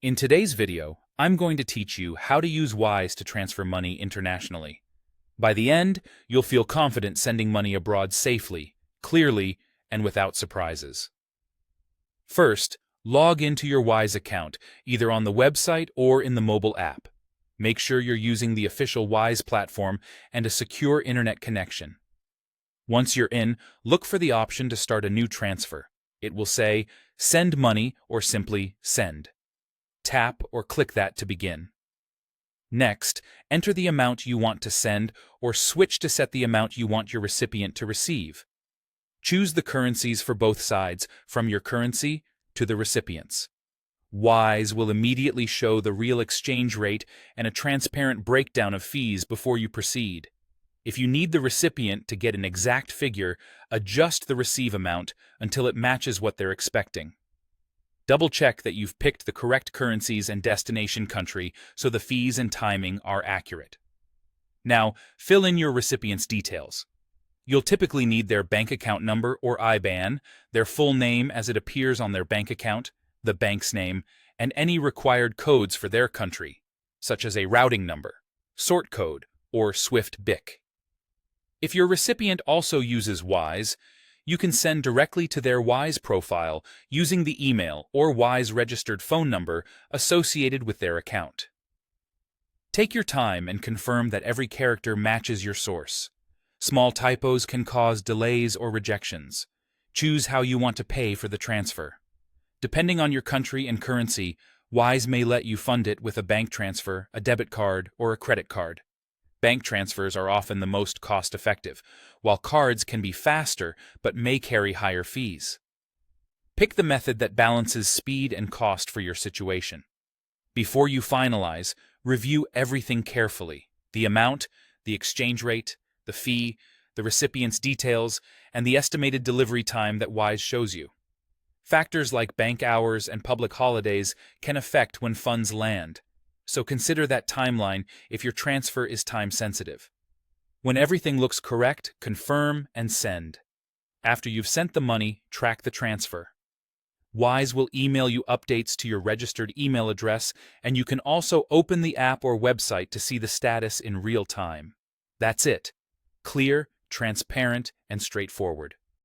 In today's video, I'm going to teach you how to use Wise to transfer money internationally. By the end, you'll feel confident sending money abroad safely, clearly, and without surprises. First, log into your Wise account, either on the website or in the mobile app. Make sure you're using the official Wise platform and a secure internet connection. Once you're in, look for the option to start a new transfer. It will say, "Send money" or simply "Send." Tap or click that to begin. Next, enter the amount you want to send or switch to set the amount you want your recipient to receive. Choose the currencies for both sides, from your currency to the recipient's. Wise will immediately show the real exchange rate and a transparent breakdown of fees before you proceed. If you need the recipient to get an exact figure, adjust the receive amount until it matches what they're expecting. Double-check that you've picked the correct currencies and destination country so the fees and timing are accurate. Now, fill in your recipient's details. You'll typically need their bank account number or IBAN, their full name as it appears on their bank account, the bank's name, and any required codes for their country, such as a routing number, sort code, or SWIFT BIC. If your recipient also uses Wise, you can send directly to their Wise profile using the email or Wise registered phone number associated with their account. Take your time and confirm that every character matches your source. Small typos can cause delays or rejections. Choose how you want to pay for the transfer. Depending on your country and currency, Wise may let you fund it with a bank transfer, a debit card, or a credit card. Bank transfers are often the most cost-effective, while cards can be faster but may carry higher fees. Pick the method that balances speed and cost for your situation. Before you finalize, review everything carefully: the amount, the exchange rate, the fee, the recipient's details, and the estimated delivery time that Wise shows you. Factors like bank hours and public holidays can affect when funds land, so consider that timeline if your transfer is time-sensitive. When everything looks correct, confirm and send. After you've sent the money, track the transfer. Wise will email you updates to your registered email address, and you can also open the app or website to see the status in real time. That's it. Clear, transparent, and straightforward.